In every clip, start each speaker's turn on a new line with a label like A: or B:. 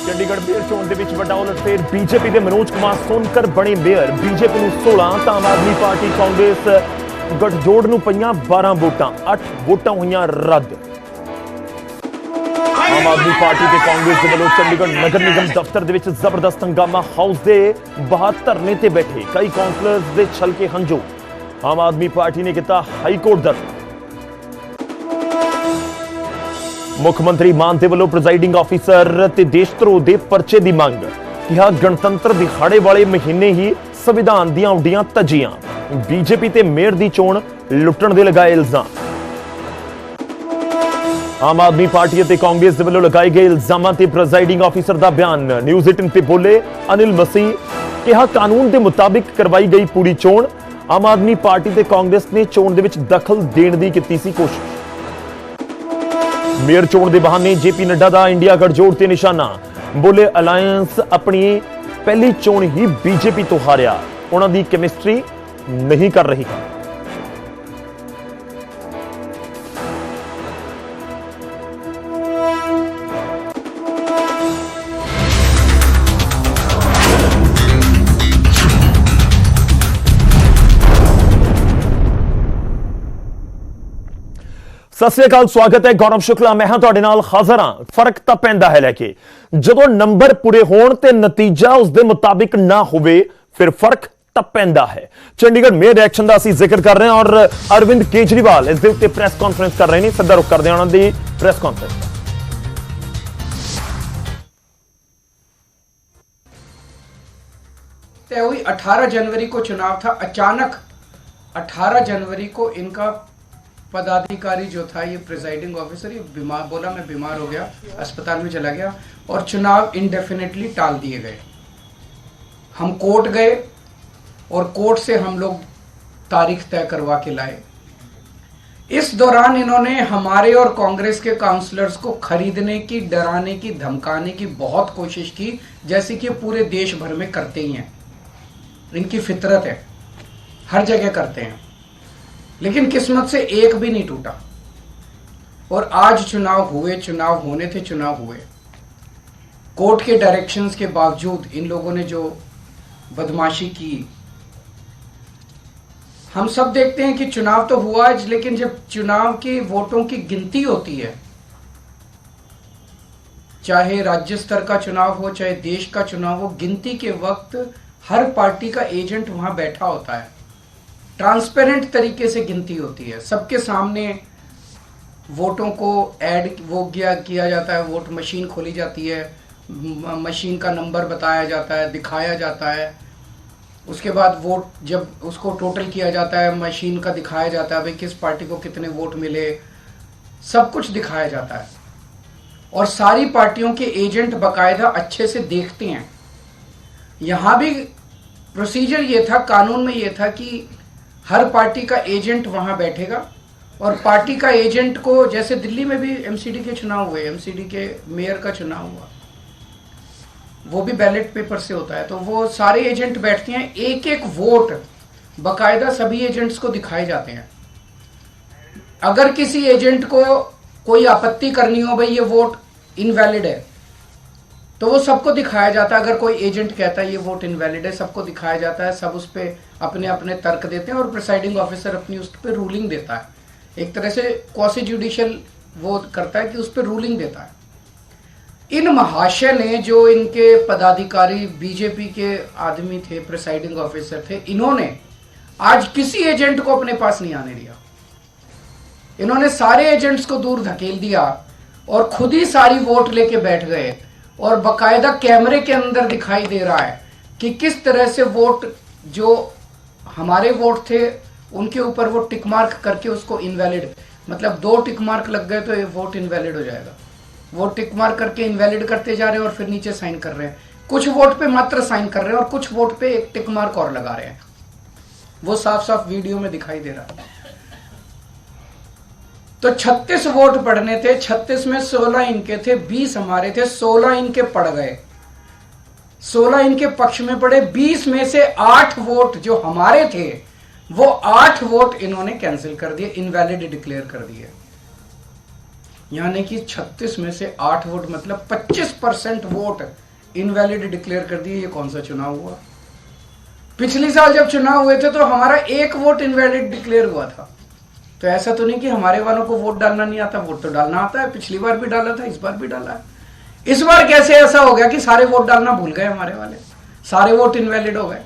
A: Chandigarh mayor चोण दे विच वड्डा उलटफेर BJP के मनोज कुमार सोनकर बने मेयर बीजेपी नूं 16 तो आम आदमी पार्टी कांग्रेस गठजोड़ नूं पईयां 12 वोटां 8 वोटां होईयां रद्द। आम आदमी पार्टी के कांग्रेस के वालों चंडीगढ़ नगर निगम दफ्तर दे विच जबरदस्त हंगामा हाउस के बाहर धरने ते बैठे कई कौंसलर्स दे छलके हंजू। आम आदमी पार्टी ने किया हाईकोर्ट दर्ज। मुख्यमंत्री मान दे वालों प्रिजाइडिंग ऑफिसर ते देशद्रोह दे परचे दी मंग कहा गणतंत्र दिहाड़े वाले महीने ही संविधान दियां उड्डियां तजियां। बीजेपी ते मेयर दी चोण लुट्टण दे लगाए इल्जाम। आम आदमी पार्टी ते कांग्रेस दे वालों लगाए गए इल्जामां ते प्रिजाइडिंग ऑफिसर दा बयान। न्यूज़ 18 ते बोले अनिल मसीह कहा कानून के मुताबिक करवाई गई पूरी चोण। आम आदमी पार्टी ते कांग्रेस ने चोण दे विच दखल देण दी कीती सी कोशिश। मेयर चोण के बहाने जेपी नड्डा का इंडिया गठजोड़ ते निशाना। बोले अलायंस अपनी पहली चोण ही बीजेपी तो हारिया, उन्हां दी केमिस्ट्री नहीं कर रही। सत श्री अकाल, स्वागत है। गौरव शुक्ला मैं हां तुहाडे नाल हाज़र हां। फर्क तां पैंदा है लैके जदों नंबर पूरे होण ते नतीजा उसदे मुताबिक ना होवे फिर फर्क तां पैंदा है। चंडीगढ़ मेयर रिएक्शन का असीं जिक्र कर रहे हैं और अरविंद केजरीवाल इस दे उत्ते प्रेस कॉन्फ्रेंस कर रहे हैं। सीधा रुख करदे हां उन्हां दी प्रेस कॉन्फ्रेंस।
B: तय हुई 18 जनवरी को चुनाव था। अचानक 18 जनवरी को इनका पदाधिकारी जो था, ये प्रिजाइडिंग ऑफिसर, ये बीमार, बोला मैं बीमार हो गया, अस्पताल में चला गया और चुनाव इंडेफिनेटली टाल दिए गए। हम कोर्ट गए और कोर्ट से हम लोग तारीख तय करवा के लाए। इस दौरान इन्होंने हमारे और कांग्रेस के काउंसलर्स को खरीदने की, डराने की, धमकाने की बहुत कोशिश की, जैसे कि पूरे देश भर में करते ही हैं। इनकी फितरत है, हर जगह करते हैं। लेकिन किस्मत से एक भी नहीं टूटा और आज चुनाव हुए, चुनाव होने थे, चुनाव हुए। कोर्ट के डायरेक्शंस के बावजूद इन लोगों ने जो बदमाशी की, हम सब देखते हैं कि चुनाव तो हुआ, लेकिन जब चुनाव की वोटों की गिनती होती है, चाहे राज्य स्तर का चुनाव हो, चाहे देश का चुनाव हो, गिनती के वक्त हर पार्टी का एजेंट वहां बैठा होता है। ट्रांसपेरेंट तरीके से गिनती होती है, सबके सामने वोटों को ऐड किया जाता है, वोट मशीन खोली जाती है, मशीन का नंबर बताया जाता है, दिखाया जाता है। उसके बाद वोट जब उसको टोटल किया जाता है, मशीन का दिखाया जाता है भाई किस पार्टी को कितने वोट मिले, सब कुछ दिखाया जाता है। और सारी पार्टियों के एजेंट बाकायदा अच्छे से देखते हैं। यहाँ भी प्रोसीजर ये था, कानून में ये था कि हर पार्टी का एजेंट वहां बैठेगा और पार्टी का एजेंट को, जैसे दिल्ली में भी एमसीडी के चुनाव हुए, एमसीडी के मेयर का चुनाव हुआ, वो भी बैलेट पेपर से होता है, तो वो सारे एजेंट बैठते हैं, एक एक वोट बाकायदा सभी एजेंट्स को दिखाए जाते हैं। अगर किसी एजेंट को कोई आपत्ति करनी हो, भाई ये वोट इनवैलिड है, तो वो सबको दिखाया जाता है। अगर कोई एजेंट कहता है ये वोट इनवैलिड है, सबको दिखाया जाता है, सब उस पर अपने अपने तर्क देते हैं और प्रिसाइडिंग ऑफिसर अपनी उस पर रूलिंग देता है। एक तरह से क्वासी जुडिशियल वो करता है कि उस पर रूलिंग देता है। इन महाशय ने, जो इनके पदाधिकारी बीजेपी के आदमी थे, प्रिसाइडिंग ऑफिसर थे, इन्होंने आज किसी एजेंट को अपने पास नहीं आने दिया। इन्होंने सारे एजेंट्स को दूर धकेल दिया और खुद ही सारी वोट लेके बैठ गए और बाकायदा कैमरे के अंदर दिखाई दे रहा है कि किस तरह से वोट, जो हमारे वोट थे उनके ऊपर वो टिक मार्क करके उसको इनवैलिड, मतलब 2 टिक मार्क लग गए तो ये वोट इनवैलिड हो जाएगा। वो टिक मार्क करके इनवैलिड करते जा रहे हैं और फिर नीचे साइन कर रहे हैं। कुछ वोट पे मात्र साइन कर रहे हैं और कुछ वोट पे एक टिक मार्क और लगा रहे हैं। वो साफ साफ वीडियो में दिखाई दे रहा है। तो 36 वोट पड़ने थे, 36 में 16 इनके थे, 20 हमारे थे, 16 इनके पड़ गए, 16 इनके पक्ष में पड़े। 20 में से 8 वोट जो हमारे थे, वो 8 वोट इन्होंने कैंसिल कर दिए, इनवैलिड डिक्लेयर कर दिए। यानी कि 36 में से 8 वोट मतलब 25% वोट इनवैलिड डिक्लेयर कर दिए। ये कौन सा चुनाव हुआ? पिछले साल जब चुनाव हुए थे तो हमारा 1 वोट इनवैलिड डिक्लेयर हुआ था। तो ऐसा तो नहीं कि हमारे वालों को वोट डालना नहीं आता, वोट तो डालना आता है। पिछली बार भी डाला था, इस बार भी डाला है। इस बार कैसे ऐसा हो गया कि सारे वोट डालना भूल गए हमारे वाले, सारे वोट इनवैलिड हो गए?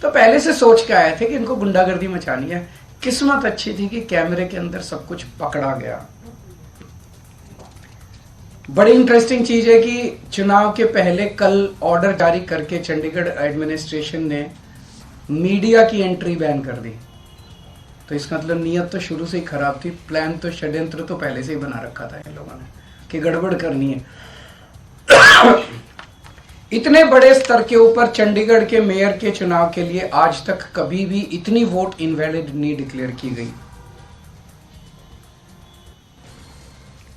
B: तो पहले से सोच के आए थे कि इनको गुंडागर्दी मचानी है। किस्मत अच्छी थी कि कैमरे के अंदर सब कुछ पकड़ा गया। बड़ी इंटरेस्टिंग चीज है कि चुनाव के पहले कल ऑर्डर जारी करके चंडीगढ़ एडमिनिस्ट्रेशन ने मीडिया की एंट्री बैन कर दी। तो इसका मतलब नीयत तो शुरू से ही खराब थी, प्लान तो षड्यंत्र तो पहले से ही बना रखा था इन लोगों ने कि गड़बड़ करनी है। इतने बड़े स्तर के ऊपर चंडीगढ़ के मेयर के चुनाव के लिए आज तक कभी भी इतनी वोट इनवैलिड नहीं डिक्लेयर की गई।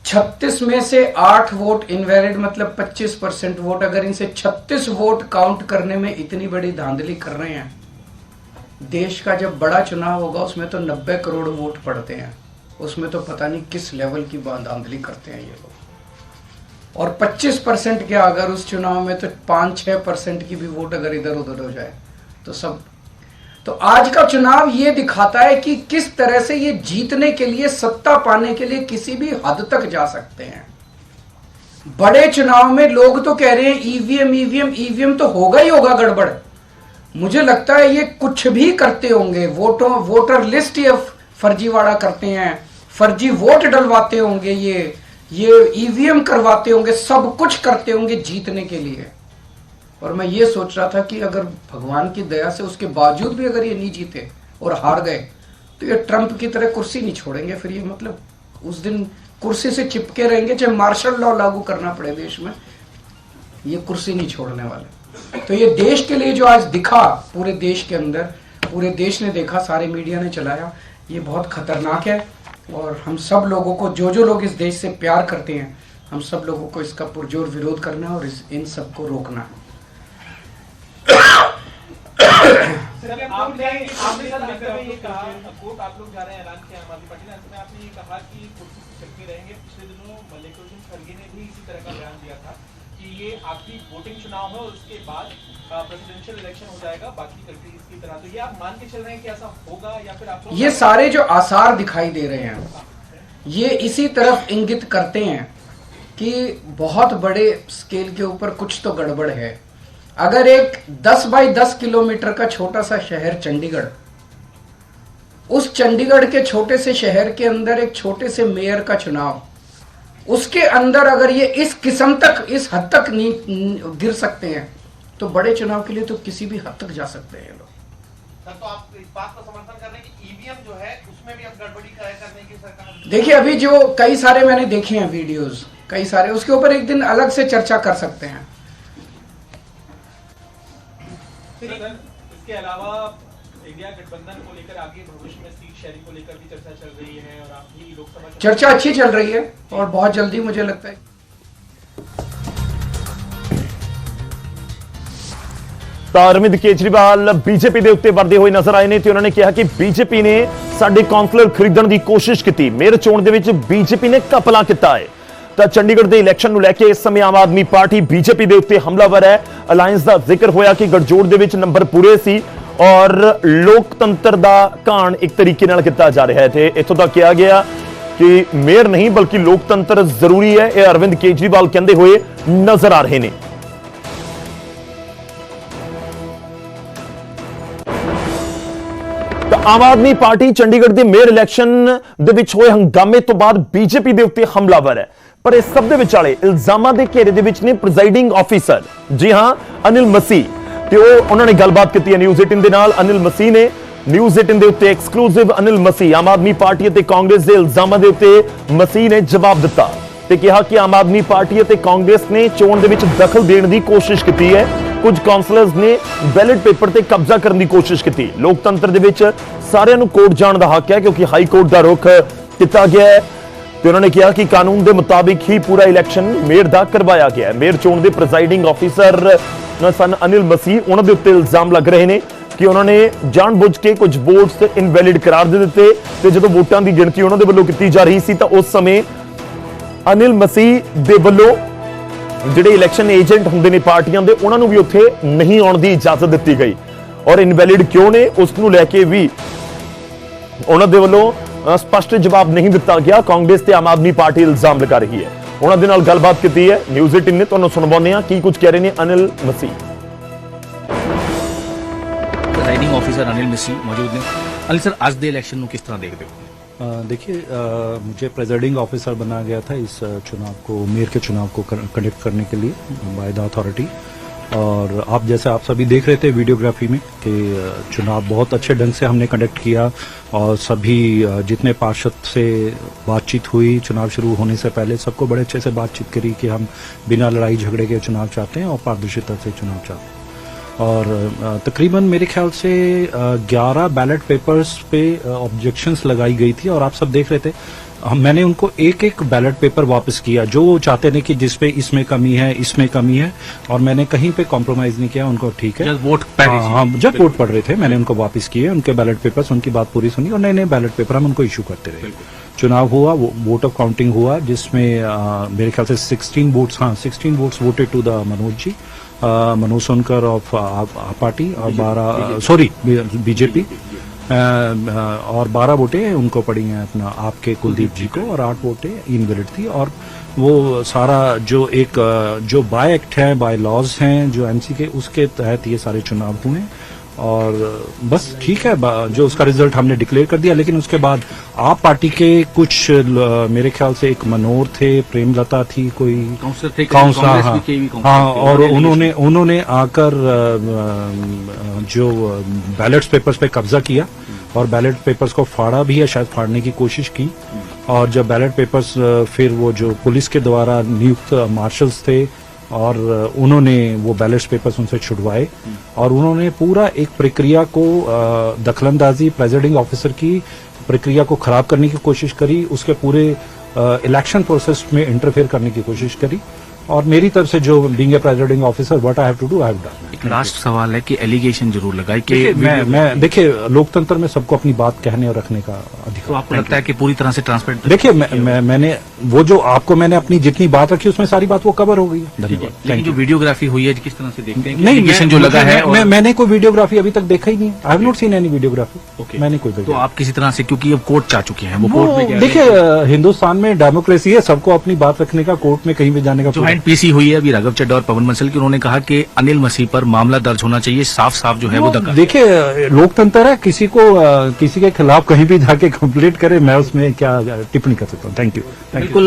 B: 36 में से 8 वोट इनवैलिड मतलब 25% वोट। अगर इनसे 36 वोट काउंट करने में इतनी बड़ी धांधली कर रहे हैं, देश का जब बड़ा चुनाव होगा उसमें तो 90 करोड़ वोट पड़ते हैं, उसमें तो पता नहीं किस लेवल की धांधली करते हैं ये लोग। और 25% क्या, अगर उस चुनाव में तो 5-6% की भी वोट अगर इधर उधर हो जाए तो सब। तो आज का चुनाव ये दिखाता है कि किस तरह से ये जीतने के लिए, सत्ता पाने के लिए किसी भी हद तक जा सकते हैं। बड़े चुनाव में लोग तो कह रहे हैं ईवीएम तो होगा ही होगा गड़बड़। मुझे लगता है ये कुछ भी करते होंगे, वोटर लिस्ट ये फर्जीवाड़ा करते हैं, फर्जी वोट डलवाते होंगे, ये ईवीएम करवाते होंगे, सब कुछ करते होंगे जीतने के लिए। और मैं ये सोच रहा था कि अगर भगवान की दया से उसके बावजूद भी अगर ये नहीं जीते और हार गए तो ये ट्रंप की तरह कुर्सी नहीं छोड़ेंगे। फिर ये मतलब उस दिन कुर्सी से चिपके रहेंगे, चाहे मार्शल लॉ लागू करना पड़े देश में, ये कुर्सी नहीं छोड़ने वाले। तो ये देश के लिए जो आज दिखा, पूरे देश के अंदर, पूरे देश ने देखा, सारे मीडिया ने चलाया, ये बहुत खतरनाक है। और हम सब लोगों को, जो लोग इस देश से प्यार करते हैं, हम सब लोगों को इसका पुरजोर विरोध करना है और इन सबको रोकना है।
C: आपने ये कहा, कोर्ट आप लोग जा रहे हैं, ऐलान किया आम आदमी पार्टी ने, अंत में आपने ये कहा कि कुर्सी से चिपके रहेंगे। पिछले दिनों मल्लिकार्जुन खड़गे ने भी इसी तरह का बयान दिया था कि ये आखिरी वोटिंग चुनाव है और उसके बाद प्रेसिडेंशियल इलेक्शन हो जाएगा बाकी कंट्रीज की तरह। तो ये आप मान के चल रहे हैं कि ऐसा होगा या फिर आप
B: ये सारे जो आसार दिखाई दे रहे हैं ये इसी तरफ इंगित करते हैं कि बहुत बड़े स्केल के ऊपर कुछ तो गड़बड़ है। अगर एक 10 बाई 10 किलोमीटर का छोटा सा शहर चंडीगढ़, उस चंडीगढ़ के छोटे से शहर के अंदर एक छोटे से मेयर का चुनाव, उसके अंदर अगर ये इस किस्म तक, इस हद तक नहीं गिर सकते हैं तो बड़े चुनाव के लिए तो किसी भी हद तक जा सकते हैं लोग।
C: सर, तो आप इस बात का समर्थन कर रहे हैं कि ईवीएम जो है उसमें भी अब गड़बड़ी करने की सरकार?
B: देखिए, अभी जो कई सारे मैंने देखे हैं वीडियोस, कई सारे, उसके ऊपर एक दिन अलग से चर्चा कर सकते हैं।
C: इसके अलावा इंडिया गठबंधन को लेकर आगे भविष्य में सीट शेयरिंग को लेकर भी चर्चा चल रही है और आप भी लोकसभा
B: चर्चा अच्छी चल रही है और बहुत जल्दी मुझे लगता है।
A: ਤਾਂ ਅਰਵਿੰਦ ਕੇਜਰੀਵਾਲ ਬੀਜੇਪੀ ਦੇ ਉੱਤੇ ਵਰਦੇ ਹੋਏ ਨਜ਼ਰ ਆਏ ਨੇ ਤੇ ਉਹਨਾਂ ਨੇ ਕਿਹਾ ਕਿ ਬੀਜੇਪੀ ਨੇ ਸਾਡੇ ਕਾਉਂਸਲਰ ਖਰੀਦਣ ਦੀ ਕੋਸ਼ਿਸ਼ ਕੀਤੀ। ਮੇਅਰ ਚੋਣ ਦੇ ਵਿੱਚ ਬੀਜੇਪੀ ਨੇ ਘਪਲਾ ਕੀਤਾ ਹੈ। ਤਾਂ ਚੰਡੀਗੜ੍ਹ ਦੇ ਇਲੈਕਸ਼ਨ ਨੂੰ ਲੈ ਕੇ ਇਸ ਸਮੇਂ ਆਮ ਆਦਮੀ ਪਾਰਟੀ ਬੀਜੇਪੀ ਦੇ ਉੱਤੇ ਹਮਲਾਵਰ ਹੈ। ਅਲਾਈਅੰਸ ਦਾ ਜ਼ਿਕਰ ਹੋਇਆ ਕਿ ਗੜਜੋੜ ਦੇ ਵਿੱਚ ਨੰਬਰ ਪੂਰੇ ਸੀ ਔਰ ਲੋਕਤੰਤਰ ਦਾ ਘਾਣ ਇੱਕ ਤਰੀਕੇ ਨਾਲ ਕੀਤਾ ਜਾ ਰਿਹਾ ਹੈ ਤੇ ਇੱਥੋਂ ਤੱਕ ਕਿਹਾ ਗਿਆ ਕਿ ਮੇਅਰ ਨਹੀਂ ਬਲਕਿ ਲੋਕਤੰਤਰ ਜ਼ਰੂਰੀ ਹੈ। ਇਹ ਅਰਵਿੰਦ ਕੇਜਰੀਵਾਲ ਕਹਿੰਦੇ ਹੋਏ ਨਜ਼ਰ ਆ ਰਹੇ ਨੇ। ਆਮ ਆਦਮੀ ਪਾਰਟੀ ਚੰਡੀਗੜ੍ਹ ਦੇ ਮੇਅਰ ਇਲੈਕਸ਼ਨ ਦੇ ਵਿੱਚ ਹੋਏ ਹੰਗਾਮੇ ਤੋਂ ਬਾਅਦ ਬੀਜੇਪੀ ਦੇ ਉੱਤੇ ਹਮਲਾਵਰ ਹੈ। ਪਰ ਇਸ ਸਭ ਦੇ ਵਿਚਾਲੇ ਇਲਜ਼ਾਮਾਂ ਦੇ ਘੇਰੇ ਦੇ ਵਿੱਚ ਨੇ ਪ੍ਰੀਜ਼ਾਈਡਿੰਗ ਆਫੀਸਰ, ਜੀ ਹਾਂ ਅਨਿਲ ਮਸੀਹ, ਤੇ ਉਹਨਾਂ ਨੇ ਗੱਲਬਾਤ ਕੀਤੀ ਹੈ ਨਿਊਜ਼ 18 ਦੇ ਨਾਲ। ਅਨਿਲ ਮਸੀਹ ਨੇ ਨਿਊਜ਼ 18 ਦੇ ਉੱਤੇ ਐਕਸਕਲੂਸਿਵ ਅਨਿਲ ਮਸੀਹ, ਆਮ ਆਦਮੀ ਪਾਰਟੀ ਅਤੇ ਕਾਂਗਰਸ ਦੇ ਇਲਜ਼ਾਮਾਂ ਦੇ ਉੱਤੇ ਮਸੀਹ ਨੇ ਜਵਾਬ ਦਿੱਤਾ ਤੇ ਕਿਹਾ ਕਿ ਆਮ ਆਦਮੀ ਪਾਰਟੀ ਅਤੇ ਕਾਂਗਰਸ ਨੇ ਚੋਣ ਦੇ ਵਿੱਚ ਦਖਲ ਦੇਣ ਦੀ ਕੋਸ਼ਿਸ਼ ਕੀਤੀ ਹੈ। ਕੁਝ ਕਾਉਂਸਲਰਸ ਨੇ ਬੈਲਟ ਪੇਪਰ ਤੇ ਕਬਜ਼ਾ ਕਰਨ ਦੀ ਕੋਸ਼ਿਸ਼ ਕੀਤੀ। ਲੋਕਤੰਤਰ ਦੇ ਵਿੱਚ ਸਾਰਿਆਂ ਨੂੰ ਕੋਰਟ ਜਾਣ ਦਾ ਹੱਕ ਹੈ ਕਿਉਂਕਿ ਹਾਈ ਕੋਰਟ ਦਾ ਰੁਖ ਕੀਤਾ ਗਿਆ ਹੈ ਤੇ ਉਹਨਾਂ ਨੇ ਕਿਹਾ ਕਿ ਕਾਨੂੰਨ ਦੇ ਮੁਤਾਬਿਕ ਹੀ ਪੂਰਾ ਇਲੈਕਸ਼ਨ ਮੇਅਰ ਦਾ ਕਰਵਾਇਆ ਗਿਆ ਹੈ। ਮੇਅਰ ਚੋਣ ਦੇ ਪ੍ਰੀਜ਼ਾਈਡਿੰਗ ਆਫੀਸਰ ਸਨ ਅਨਿਲ ਮਸੀਹ, ਉਹਨਾਂ ਦੇ ਉੱਤੇ ਇਲਜ਼ਾਮ ਲੱਗ ਰਹੇ ਨੇ ਕਿ ਉਹਨਾਂ ਨੇ ਜਾਣਬੁੱਝ ਕੇ ਕੁਝ ਵੋਟਸ ਇਨਵੈਲਿਡ ਕਰਾਰ ਦੇ ਦਿੱਤੇ ਤੇ ਜਦੋਂ ਵੋਟਾਂ ਦੀ ਗਿਣਤੀ ਉਹਨਾਂ ਦੇ ਵੱਲੋਂ ਕੀਤੀ ਜਾ ਰਹੀ ਸੀ ਤਾਂ ਉਸ ਸਮੇਂ ਅਨਿਲ ਮਸੀਹ ਦੇ ਵੱਲੋਂ ਜਿਹੜੇ ਇਲੈਕਸ਼ਨ ਏਜੰਟ ਹੁੰਦੇ ਨੇ ਪਾਰਟੀਆਂ ਦੇ, ਉਹਨਾਂ ਨੂੰ ਵੀ ਉੱਥੇ ਨਹੀਂ ਆਉਣ ਦੀ ਇਜਾਜ਼ਤ ਦਿੱਤੀ ਗਈ ਔਰ ਇਨਵੈਲਿਡ ਕਿਉਂ ਨੇ ਉਸ ਨੂੰ ਲੈ ਕੇ ਵੀ ਉਹਨਾਂ ਦੇ ਵੱਲੋਂ ਸਪਸ਼ਟ ਜਵਾਬ ਨਹੀਂ ਦਿੱਤਾ ਗਿਆ। ਕਾਂਗਰਸ ਤੇ ਆਮ ਆਦਮੀ ਪਾਰਟੀ ਇਲਜ਼ਾਮ ਲਗਾ ਰਹੀ ਹੈ। ਉਹਨਾਂ ਦੇ ਨਾਲ ਗੱਲਬਾਤ ਕੀਤੀ ਹੈ ਨਿਊਜ਼ 18 ਨੇ, ਤੁਹਾਨੂੰ ਸੁਣਵਾਉਂਦੇ ਹਾਂ ਕੀ ਕੁਝ ਕਹਿ ਰਹੇ ਨੇ ਅਨਿਲ ਮਸੀਹ।
D: प्रिसाइडिंग ऑफिसर अनिल मसीह मौजूद ने। अनिल सर, आज दे इलेक्शन ਨੂੰ ਕਿਸ ਤਰ੍ਹਾਂ ਦੇਖਦੇ ਹੋ?
E: देखिए, मुझे प्रेसिडिंग ऑफिसर बनाया गया था इस चुनाव को, मेयर के चुनाव को कंडक्ट करने के लिए बाय द अथॉरिटी। और आप सभी देख रहे थे वीडियोग्राफी में कि चुनाव बहुत अच्छे ढंग से हमने कंडक्ट किया और सभी जितने पार्षद से बातचीत हुई चुनाव शुरू होने से पहले सबको बड़े अच्छे से बातचीत करी कि हम बिना लड़ाई झगड़े के चुनाव चाहते हैं और पारदर्शिता से चुनाव चाहते हैं। और तकरीबन मेरे ख्याल से 11 बैलेट पेपर्स पे ऑब्जेक्शंस लगाई गई थी और आप सब देख रहे थे। मैंने उनको एक एक बैलेट पेपर वापस किया जो वो चाहते थे कि जिसपे इसमें कमी है इसमें कमी है, और मैंने कहीं पे कॉम्प्रोमाइज नहीं किया। उनको ठीक है,
D: जब वोट पढ़ रहे थे।
E: हाँ, जब वोट पढ़ रहे थे मैंने उनको वापस किए, उनके बैलेट पेपर्स, उनकी बात पूरी सुनी और नए नए बैलेट पेपर हम उनको इशू करते रहे। चुनाव हुआ, वोट ऑफ काउंटिंग हुआ जिसमें मेरे ख्याल से 16 votes voted to the Manoj ji, Manoj Sonkar of party और 12 बीजेपी और 12 वोटें उनको पड़ी हैं अपना आपके कुलदीप जी को और 8 वोटें इनवैलिड थी। और वो सारा जो बाय एक्ट है, बाय लॉज हैं जो एमसी के, उसके तहत ये सारे चुनाव हुए और बस ठीक है, जो उसका रिजल्ट हमने डिक्लेयर कर दिया। लेकिन उसके बाद आप पार्टी के कुछ मेरे ख्याल से एक मनोहर थे, प्रेमलता थी, कोई
D: काउंसलर थे,
E: हाँ, और उन्होंने आकर जो बैलेट पेपर्स पे कब्जा किया और बैलेट पेपर्स को फाड़ा भी है, शायद फाड़ने की कोशिश की। और जब बैलेट पेपर्स फिर वो जो पुलिस के द्वारा नियुक्त मार्शल्स थे और उन्होंने वो बैलेट पेपर्स उनसे छुड़वाए और उन्होंने पूरा एक प्रक्रिया को दखलंदाजी, प्रेसिडिंग ऑफिसर की प्रक्रिया को खराब करने की कोशिश करी, उसके पूरे इलेक्शन प्रोसेस में इंटरफेयर करने की कोशिश करी। और मेरी तरफ से जो being a presiding officer what I have to do I have done.
D: एक लास्ट सवाल है कि एलिगेशन जरूर लगाई कि
E: मैं देखिए, लोकतंत्र में सबको अपनी बात कहने और रखने का अधिकार।
D: तो आपको लगता है कि पूरी तरह से ट्रांसपेरेंट?
E: देखिए, मैंने वो जो आपको मैंने अपनी जितनी बात रखी उसमें सारी बात वो कवर हो गई है। धन्यवाद।
D: लेकिन जो वीडियोग्राफी हुई है किस तरह से देखते हैं?
E: नहीं,
D: एलिगेशन जो लगा है
E: मैंने कोई वीडियोग्राफी अभी तक देखा ही नहीं। I have not seen any videography. मैंने कोई
D: तो आप किसी तरह से, क्योंकि अब कोर्ट जा चुके हैं, वो कोर्ट में
E: देखिए, हिंदुस्तान में डेमोक्रेसी है, सबको अपनी बात रखने का, कोर्ट में कहीं भी जाने का।
D: जो पीसी हुई है अभी राघव चड्ढा और पवन बंसल की, उन्होंने कहा कि अनिल मसीह पर मामला दर्ज होना चाहिए, साफ साफ जो है वो धक्का।
E: देखिए, लोकतंत्र है, किसी के खिलाफ कहीं भी जाके कंप्लेंट करे, मैं उसमें क्या टिप्पणी कर सकता हूँ। Thank you.
D: बिल्कुल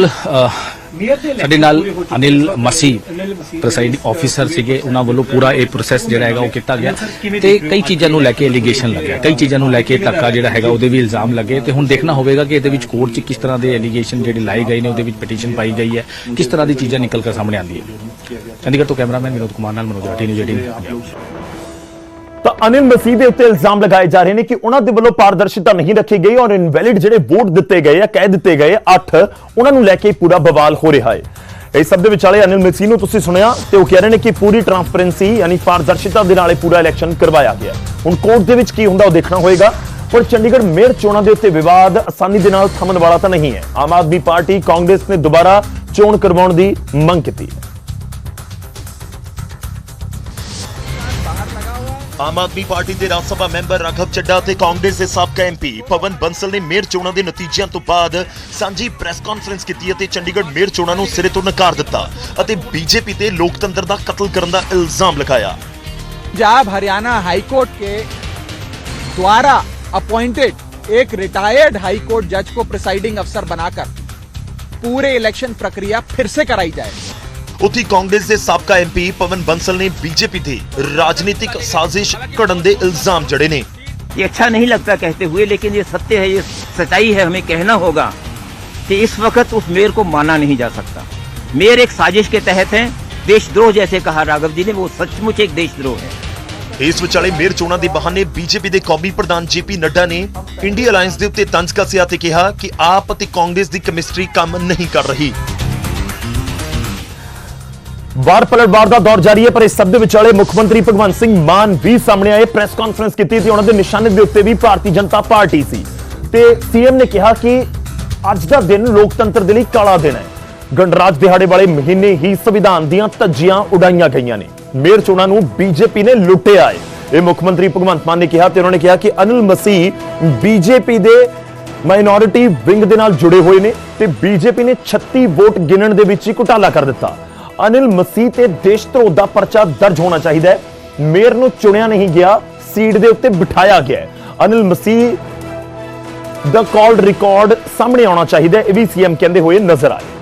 D: ਸਾਡੇ ਨਾਲ ਅਨਿਲ ਮਸੀਹ ਪ੍ਰੈਸਾਈਡਿੰਗ ਆਫਿਸਰ ਸੀਗੇ, ਉਹਨਾਂ ਵੱਲੋਂ ਪੂਰਾ ਇਹ ਪ੍ਰੋਸੈਸ ਜਿਹੜਾ ਹੈਗਾ ਉਹ ਕੀਤਾ ਗਿਆ ਤੇ ਕਈ ਚੀਜ਼ਾਂ ਨੂੰ ਲੈ ਕੇ ਐਲੀਗੇਸ਼ਨ ਲੱਗਿਆ, ਕਈ ਚੀਜ਼ਾਂ ਨੂੰ ਲੈ ਕੇ ਧੱਕਾ ਜਿਹੜਾ ਹੈਗਾ ਉਹਦੇ ਵੀ ਇਲਜ਼ਾਮ ਲੱਗੇ ਤੇ ਹੁਣ ਦੇਖਣਾ ਹੋਵੇਗਾ ਕਿ ਇਹਦੇ ਵਿੱਚ ਕੋਰਟ 'ਚ ਕਿਸ ਤਰ੍ਹਾਂ ਦੇ ਐਲੀਗੇਸ਼ਨ ਜਿਹੜੇ ਲਾਏ ਗਏ ਨੇ, ਉਹਦੇ ਵਿੱਚ ਪਟੀਸ਼ਨ ਪਾਈ ਗਈ ਹੈ, ਕਿਸ ਤਰ੍ਹਾਂ ਦੀ ਚੀਜ਼ਾਂ ਨਿਕਲ ਕੇ ਸਾਹਮਣੇ ਆਉਂਦੀ ਹੈ। ਚੰਡੀਗੜ੍ਹ ਤੋਂ ਕੈਮਰਾਮੈਨ ਵਿਨੋਦ ਕੁਮਾਰ ਨਾਲ ਮਨੋਜ ਰਾਠੀ, ਨਿਊਜ਼ 18।
A: ਤਾਂ ਅਨਿਲ ਮਸੀਹ ਦੇ ਉੱਤੇ ਇਲਜ਼ਾਮ ਲਗਾਏ ਜਾ ਰਹੇ ਨੇ ਕਿ ਉਹਨਾਂ ਦੇ ਵੱਲੋਂ ਪਾਰਦਰਸ਼ਿਤਾ ਨਹੀਂ ਰੱਖੀ ਗਈ ਔਰ ਇਨਵੈਲਿਡ ਜਿਹੜੇ ਵੋਟ ਦਿੱਤੇ ਗਏ ਆ, ਕਹਿ ਦਿੱਤੇ ਗਏ 8, ਉਹਨਾਂ ਨੂੰ ਲੈ ਕੇ ਪੂਰਾ ਬਵਾਲ ਹੋ ਰਿਹਾ ਹੈ। ਇਸ ਸਭ ਦੇ ਵਿਚਾਲੇ ਅਨਿਲ ਮਸੀਹ ਨੂੰ ਤੁਸੀਂ ਸੁਣਿਆ ਤੇ ਉਹ ਕਹਿ ਰਹੇ ਨੇ ਕਿ ਪੂਰੀ ਟਰਾਂਸਪੇਰੈਂਸੀ ਯਾਨੀ ਪਾਰਦਰਸ਼ਿਤਾ ਦੇ ਨਾਲ ਪੂਰਾ ਇਲੈਕਸ਼ਨ ਕਰਵਾਇਆ ਗਿਆ। ਹੁਣ ਕੋਰਟ ਦੇ ਵਿੱਚ ਕੀ ਹੁੰਦਾ ਉਹ ਦੇਖਣਾ ਹੋਏਗਾ। ਪਰ ਚੰਡੀਗੜ੍ਹ ਮੇਅਰ ਚੋਣਾਂ ਦੇ ਉੱਤੇ ਵਿਵਾਦ ਆਸਾਨੀ ਦੇ ਨਾਲ ਥੰਮਣ ਵਾਲਾ ਤਾਂ ਨਹੀਂ ਹੈ। ਆਮ ਆਦਮੀ ਪਾਰਟੀ ਕਾਂਗਰਸ ਨੇ ਦੁਬਾਰਾ ਚੋਣ ਕਰਵਾਉਣ ਦੀ ਮੰਗ ਕੀਤੀ ਹੈ।
F: ਆਮ ਆਦਮੀ ਪਾਰਟੀ ਦੇ ਰਾਜ ਸਭਾ ਮੈਂਬਰ ਰਾਘਵ ਚੱਡਾ ਤੇ ਕਾਂਗਰਸ ਦੇ ਸਾਬਕਾ ਐਮਪੀ ਪਵਨ ਬੰਸਲ ਨੇ ਮੇਅਰ ਚੋਣਾਂ ਦੇ ਨਤੀਜਿਆਂ ਤੋਂ ਬਾਅਦ ਸਾਂਝੀ ਪ੍ਰੈਸ ਕਾਨਫਰੰਸ ਕੀਤੀ ਅਤੇ ਚੰਡੀਗੜ੍ਹ ਮੇਅਰ ਚੋਣਾਂ ਨੂੰ ਸਿਰੇ ਤੋਂ ਨਕਾਰ ਦਿੱਤਾ ਅਤੇ ਬੀਜੇਪੀ ਤੇ ਲੋਕਤੰਤਰ ਦਾ ਕਤਲ ਕਰਨ ਦਾ ਇਲਜ਼ਾਮ ਲਗਾਇਆ।
G: पंजाब हरियाणा हाईकोर्ट के द्वारा अपॉइंटेड एक रिटायर्ड हाईकोर्ट जज को प्रिसाइडिंग अफसर बनाकर पूरे इलेक्शन प्रक्रिया फिर से कराई जाए।
F: ਉੱਥੇ ਕਾਂਗਰਸ ਦੇ ਸਾਬਕਾ ਐਮਪੀ ਪਵਨ ਬੰਸਲ ਨੇ ਬੀਜੇਪੀ ਤੇ ਰਾਜਨੀਤਿਕ ਸਾਜ਼ਿਸ਼ ਘੜਨ ਦੇ ਇਲਜ਼ਾਮ ਜੜੇ ਨੇ।
H: ये अच्छा नहीं लगता कहते हुए, लेकिन ये सत्य है, ये सच्चाई है, हमें कहना होगा कि इस वक्त उस मेयर को माना नहीं जा सकता। मेयर एक साजिश के तहत है, देशद्रोह जैसे कहा राघव जी ने, वो सचमुच एक देशद्रोह है।
F: ਇਸ ਵਿਚਾਲੇ ਮੇਅਰ ਚੋਣਾਂ ਦੇ ਬਹਾਨੇ ਬੀਜੇਪੀ ਦੇ ਕੌਮੀ ਪ੍ਰਧਾਨ ਜੇਪੀ ਨੱਡਾ ਨੇ ਇੰਡੀਆ ਅਲਾਈਅੰਸ ਦੇ ਉੱਤੇ ਤੰਜ ਕੱਸਿਆ ਤੇ ਕਿਹਾ ਕਿ ਆਪ ਅਤੇ ਕਾਂਗਰਸ ਦੀ ਕੈਮਿਸਟਰੀ ਕੰਮ ਨਹੀਂ ਕਰ ਰਹੀ।
A: ਵਾਰ ਪਲਟਵਾਰ ਦਾ ਦੌਰ ਜਾਰੀ ਹੈ ਪਰ ਇਸ ਸਭ ਦੇ ਵਿਚਾਲੇ ਮੁੱਖ ਮੰਤਰੀ ਭਗਵੰਤ ਸਿੰਘ ਮਾਨ ਵੀ ਸਾਹਮਣੇ ਆਏ, ਪ੍ਰੈਸ ਕਾਨਫਰੰਸ ਕੀਤੀ ਤੇ ਉਹਨਾਂ ਦੇ ਨਿਸ਼ਾਨੇ ਦੇ ਉੱਤੇ ਵੀ ਭਾਰਤੀ ਜਨਤਾ ਪਾਰਟੀ ਸੀ ਤੇ ਸੀਐਮ ਨੇ ਕਿਹਾ ਕਿ ਅੱਜ ਦਾ ਦਿਨ ਲੋਕਤੰਤਰ ਦੇ ਲਈ ਕਾਲਾ ਦਿਨ ਹੈ। ਗਣਰਾਜ ਦਿਹਾੜੇ ਵਾਲੇ ਮਹੀਨੇ ਹੀ ਸੰਵਿਧਾਨ ਦੀਆਂ ਧੱਜੀਆਂ ਉਡਾਈਆਂ ਗਈਆਂ ਨੇ। ਮੇਅਰ ਚੋਣਾਂ ਨੂੰ ਬੀਜੇਪੀ ਨੇ ਲੁੱਟਿਆ ਹੈ। ਇਹ ਮੁੱਖ ਮੰਤਰੀ ਭਗਵੰਤ ਮਾਨ ਨੇ ਕਿਹਾ ਤੇ ਉਹਨਾਂ ਨੇ ਕਿਹਾ ਕਿ ਅਨਿਲ ਮਸੀਹ ਬੀਜੇਪੀ ਦੇ ਮਾਈਨੋਰਿਟੀ ਵਿੰਗ ਦੇ ਨਾਲ ਜੁੜੇ ਹੋਏ ਨੇ ਤੇ ਬੀਜੇਪੀ ਨੇ 36 ਵੋਟ ਗਿਣਨ ਦੇ ਵਿੱਚ ਹੀ ਘੁਟਾਲਾ ਕਰ ਦਿੱਤਾ। ਅਨਿਲ ਮਸੀਹ ਤੇ ਦੇਸ਼ ਧਰੋਹ ਦਾ ਪਰਚਾ ਦਰਜ ਹੋਣਾ ਚਾਹੀਦਾ ਹੈ। ਮੇਅਰ ਨੂੰ ਚੁਣਿਆ ਨਹੀਂ ਗਿਆ, ਸੀਟ ਦੇ ਉੱਤੇ ਬਿਠਾਇਆ ਗਿਆ ਹੈ। ਅਨਿਲ ਮਸੀਹ ਦਾ ਕਾਲ ਰਿਕਾਰਡ ਸਾਹਮਣੇ ਆਉਣਾ ਚਾਹੀਦਾ ਹੈ, ਇਹ ਵੀ ਸੀਐਮ ਕਹਿੰਦੇ ਹੋਏ ਨਜ਼ਰ ਆਏ।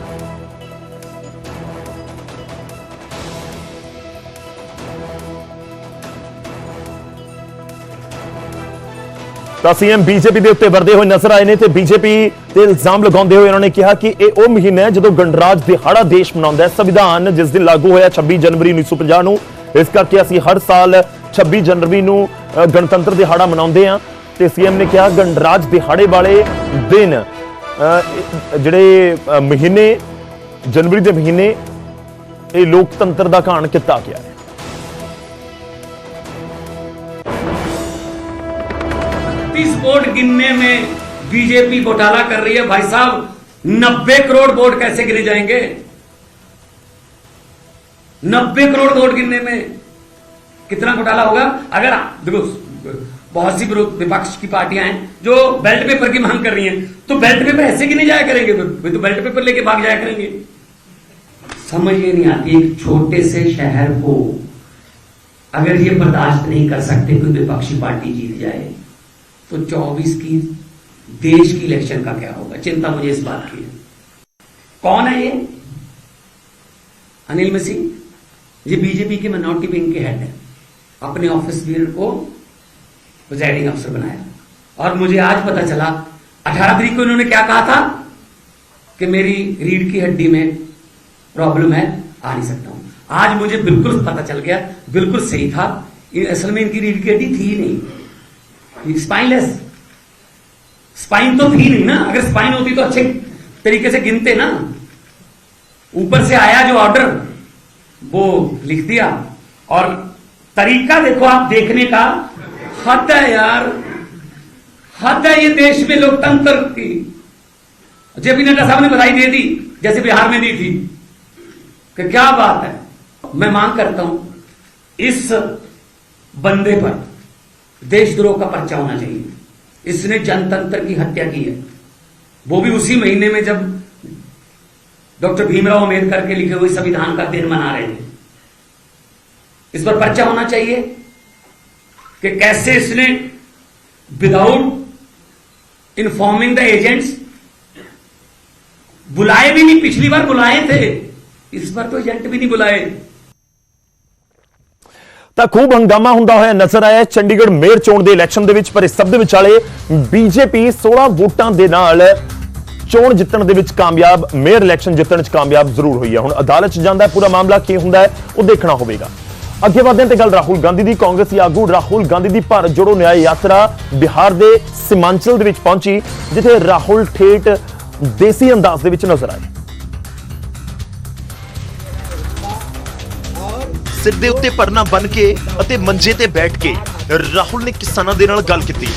A: ਤਾਂ ਸੀਐਮ ਬੀਜੇਪੀ ਦੇ ਉੱਤੇ ਵਰਦੇ ਹੋਏ ਨਜ਼ਰ ਆਏ ਨੇ ਤੇ ਬੀਜੇਪੀ ਤੇ ਇਲਜ਼ਾਮ ਲਗਾਉਂਦੇ ਹੋਏ ਉਹਨਾਂ ਨੇ ਕਿਹਾ ਕਿ ਇਹ ਉਹ ਮਹੀਨਾ ਹੈ ਜਦੋਂ ਗਣਰਾਜ ਦਿਹਾੜਾ ਦੇਸ਼ ਮਨਾਉਂਦਾ ਹੈ। ਸੰਵਿਧਾਨ ਜਿਸ ਦਿਨ ਲਾਗੂ ਹੋਇਆ 26 ਜਨਵਰੀ 1950 ਨੂੰ, ਇਸ ਕਰਕੇ ਅਸੀਂ ਹਰ ਸਾਲ 26 ਜਨਵਰੀ ਨੂੰ ਗਣਤੰਤਰ ਦਿਹਾੜਾ ਮਨਾਉਂਦੇ ਹਾਂ। ਤੇ ਸੀਐਮ ਨੇ ਕਿਹਾ ਗਣਰਾਜ ਦਿਹਾੜੇ ਵਾਲੇ ਦਿਨ ਜਿਹੜੇ ਮਹੀਨੇ ਜਨਵਰੀ ਦੇ ਮਹੀਨੇ ਇਹ ਲੋਕਤੰਤਰ ਦਾ ਘਾਣ ਕੀਤਾ ਗਿਆ ਹੈ।
I: 30 वोट गिनने में बीजेपी घोटाला कर रही है। भाई साहब 90 करोड़ वोट कैसे गिने जाएंगे? 90 करोड़ वोट गिनने में कितना घोटाला होगा? अगर देखो बहुत सी विपक्ष की पार्टियां हैं जो बेल्ट पेपर की मांग कर रही हैं, तो बेल्ट पेपर ऐसे गिने जाया करेंगे, वे तो बेल्ट पेपर लेके भाग जाया करेंगे। समझ ये नहीं आती, एक छोटे से शहर को अगर ये बर्दाश्त नहीं कर सकते कोई विपक्षी पार्टी जीत जाए, तो 24 की देश की इलेक्शन का क्या होगा? चिंता मुझे इस बात की है। कौन है ये? अनिल मसीह, ये बीजेपी के माइनॉरिटी विंग के हेड है। अपने ऑफिस बियर को प्रिजाइडिंग अफसर बनाया और मुझे आज पता चला 18 तारीख को इन्होंने क्या कहा था कि मेरी रीढ़ की हड्डी में प्रॉब्लम है, आ नहीं सकता हूं। आज मुझे बिल्कुल पता चल गया, बिल्कुल सही था। असल में इनकी रीढ़ की हड्डी थी ही नहीं, स्पाइनलेस स्पाइन तो थी नहीं ना। अगर स्पाइन होती तो अच्छे तरीके से गिनते ना। ऊपर से आया जो ऑर्डर वो लिख दिया और तरीका देखो आप देखने का, हद है यार, हद है ये देश में लोकतंत्र की। जेपी नड्डा साहब ने बधाई दे दी जैसे बिहार में दी थी कि क्या बात है। मैं मांग करता हूं इस बंदे पर देशद्रोह का पर्चा होना चाहिए। इसने जनतंत्र की हत्या की है, वो भी उसी महीने में जब डॉक्टर भीमराव अंबेडकर के लिखे हुए संविधान का दिन मना रहे थे। इस पर पर्चा होना चाहिए कि कैसे इसने विदाउट इन्फॉर्मिंग द एजेंट्स, बुलाए भी नहीं, पिछली बार बुलाए थे, इस बार तो एजेंट भी नहीं बुलाए।
A: ਤਾਂ ਖੂਬ ਹੰਗਾਮਾ ਹੁੰਦਾ ਹੋਇਆ ਨਜ਼ਰ ਆਇਆ ਚੰਡੀਗੜ੍ਹ ਮੇਅਰ ਚੋਣ ਦੇ ਇਲੈਕਸ਼ਨ ਦੇ ਵਿੱਚ। ਪਰ ਇਸ ਸਭ ਦੇ ਵਿਚਾਲੇ ਬੀਜੇਪੀ 16 ਵੋਟਾਂ ਦੇ ਨਾਲ ਚੋਣ ਜਿੱਤਣ ਦੇ ਵਿੱਚ ਕਾਮਯਾਬ, ਮੇਅਰ ਇਲੈਕਸ਼ਨ ਜਿੱਤਣ 'ਚ ਕਾਮਯਾਬ ਜ਼ਰੂਰ ਹੋਈ ਹੈ। ਹੁਣ ਅਦਾਲਤ 'ਚ ਜਾਂਦਾ ਪੂਰਾ ਮਾਮਲਾ ਕੀ ਹੁੰਦਾ ਹੈ ਉਹ ਦੇਖਣਾ ਹੋਵੇਗਾ। ਅੱਗੇ ਵਧਦੇ ਹਾਂ ਤੇ ਗੱਲ ਰਾਹੁਲ ਗਾਂਧੀ ਦੀ। ਕਾਂਗਰਸੀ ਆਗੂ ਰਾਹੁਲ ਗਾਂਧੀ ਦੀ ਭਾਰਤ ਜੋੜੋ ਨਿਆਂ ਯਾਤਰਾ ਬਿਹਾਰ ਦੇ ਸੀਮਾਂਚਲ ਦੇ ਵਿੱਚ ਪਹੁੰਚੀ, ਜਿੱਥੇ ਰਾਹੁਲ ਠੇਠ ਦੇਸੀ ਅੰਦਾਜ਼ ਦੇ ਵਿੱਚ ਨਜ਼ਰ ਆਏ।
F: ਸਿਰ ਦੇ ਉੱਤੇ ਪਰਨਾ ਬੰਨ ਕੇ ਅਤੇ ਮੰਜੇ ਤੇ ਬੈਠ ਕੇ ਰਾਹੁਲ ਨੇ ਕਿਸਾਨਾਂ ਦੇ ਨਾਲ ਗੱਲ ਕੀਤੀ।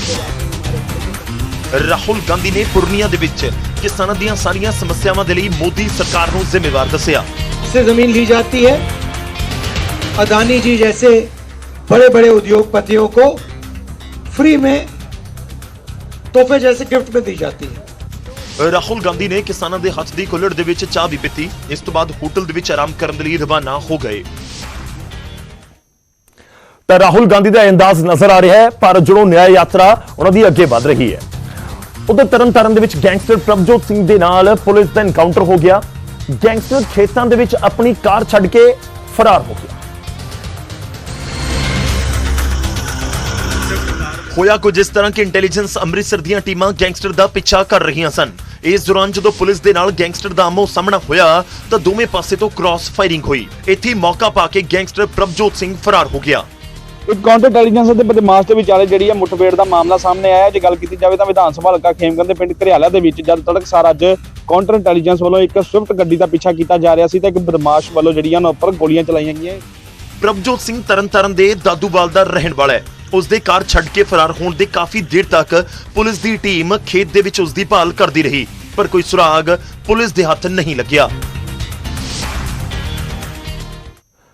F: ਰਾਹੁਲ ਗਾਂਧੀ ਨੇ ਪੁਰਨੀਆ ਦੇ ਵਿੱਚ ਕਿਸਾਨਾਂ ਦੀਆਂ ਸਾਰੀਆਂ ਸਮੱਸਿਆਵਾਂ ਦੇ ਲਈ ਮੋਦੀ ਸਰਕਾਰ ਨੂੰ ਜ਼ਿੰਮੇਵਾਰ ਦੱਸਿਆ।
J: से जमीन ली जाती है, अदानी जी जैसे बड़े बड़े उद्योगपतियों को फ्री में तोहफे जैसे गिफ्ट में दी जाती है।
F: ਰਾਹੁਲ ਗਾਂਧੀ ਨੇ ਕਿਸਾਨਾਂ ਦੇ ਹੱਥ ਦੀ ਕੁੱਲੜ ਦੇ ਵਿੱਚ ਚਾਹ ਵੀ ਪੀਤੀ। ਇਸ ਤੋਂ ਬਾਅਦ ਹੋਟਲ ਦੇ ਵਿੱਚ ਆਰਾਮ ਕਰਨ ਦੇ ਲਈ ਰਵਾਨਾ ਹੋ ਗਏ।
A: ਤਾਂ ਰਾਹੁਲ ਗਾਂਧੀ ਦਾ ਅੰਦਾਜ਼ ਨਜ਼ਰ ਆ ਰਿਹਾ ਹੈ। ਭਾਰਤ ਜੋੜੋ ਨਿਆਂ ਯਾਤਰਾ ਉਹਨਾਂ ਦੀ ਅੱਗੇ ਵਧ ਰਹੀ ਹੈ। ਉਧਰ ਤਰਨਤਾਰਨ ਦੇ ਵਿੱਚ ਗੈਂਗਸਟਰ ਪ੍ਰਭਜੋਤ ਸਿੰਘ ਦੇ ਨਾਲ ਪੁਲਿਸ ਦਾ ਐਨਕਾਊਂਟਰ ਹੋ ਗਿਆ। ਗੈਂਗਸਟਰ ਖੇਤਾਂ ਦੇ ਵਿੱਚ ਆਪਣੀ ਕਾਰ ਛੱਡ ਕੇ ਫਰਾਰ ਹੋ ਗਿਆ।
F: ਹੋਇਆ ਕੁਝ ਇਸ ਤਰ੍ਹਾਂ ਕਿ ਇੰਟੈਲੀਜੈਂਸ ਅੰਮ੍ਰਿਤਸਰ ਦੀਆਂ ਟੀਮਾਂ ਗੈਂਗਸਟਰ ਦਾ ਪਿੱਛਾ ਕਰ ਰਹੀਆਂ ਸਨ। ਇਸ ਦੌਰਾਨ ਜਦੋਂ ਪੁਲਿਸ ਦੇ ਨਾਲ ਗੈਂਗਸਟਰ ਦਾ ਆਮੋ ਸਾਹਮਣਾ ਹੋਇਆ ਤਾਂ ਦੋਵੇਂ ਪਾਸੇ ਤੋਂ ਕ੍ਰਾਸ ਫਾਇਰਿੰਗ ਹੋਈ। ਇੱਥੇ ਮੌਕਾ ਪਾ ਕੇ ਗੈਂਗਸਟਰ ਪ੍ਰਭਜੋਤ ਸਿੰਘ ਫਰਾਰ ਹੋ ਗਿਆ।
K: ਇੱਕ ਕਾਊਂਟਰ ਇੰਟੈਲੀਜੈਂਸ ਅਤੇ ਬਦਮਾਸ਼ ਦੇ ਵਿਚਾਲੇ ਜਿਹੜੀ ਹੈ ਮੁੱਠਭੇੜ ਦਾ ਮਾਮਲਾ ਸਾਹਮਣੇ ਆਇਆ। ਜੇ ਗੱਲ ਕੀਤੀ ਜਾਵੇ ਤਾਂ ਵਿਧਾਨ ਸਭਾ ਹਲਕਾ ਖੇਮਗੰਜ ਦੇ ਪਿੰਡ ਘਰਿਆਲਾ ਦੇ ਵਿੱਚ ਜਦ ਤੜਕਸਾਰ ਅੱਜ ਕਾਊਂਟਰ ਇੰਟੈਲੀਜੈਂਸ ਵੱਲੋਂ ਇੱਕ ਸਵਿਫਟ ਗੱਡੀ ਦਾ ਪਿੱਛਾ ਕੀਤਾ ਜਾ ਰਿਹਾ ਸੀ ਤਾਂ ਇੱਕ ਬਦਮਾਸ਼ ਵੱਲੋਂ ਜਿਹੜੀਆਂ ਉਹਨਾਂ ਉੱਪਰ ਗੋਲੀਆਂ ਚਲਾਈਆਂ ਗਈਆਂ।
F: ਪ੍ਰਭਜੋਤ ਸਿੰਘ ਤਰਨਤਾਰਨ ਦੇ ਦਾਦੂਵਾਲ ਦਾ ਰਹਿਣ ਵਾਲਾ ਹੈ। ਉਸ ਦੇ ਕਾਰ ਛੱਡ ਕੇ ਫਰਾਰ ਹੋਣ ਦੇ ਕਾਫੀ ਦੇਰ ਤੱਕ ਪੁਲਿਸ ਦੀ ਟੀਮ ਖੇਤ ਦੇ ਵਿੱਚ ਉਸ ਦੀ ਭਾਲ ਕਰਦੀ ਰਹੀ, ਪਰ ਕੋਈ ਸੁਰਾਗ ਪੁਲਿਸ ਦੇ ਹੱਥ ਨਹੀਂ ਲੱਗਿਆ।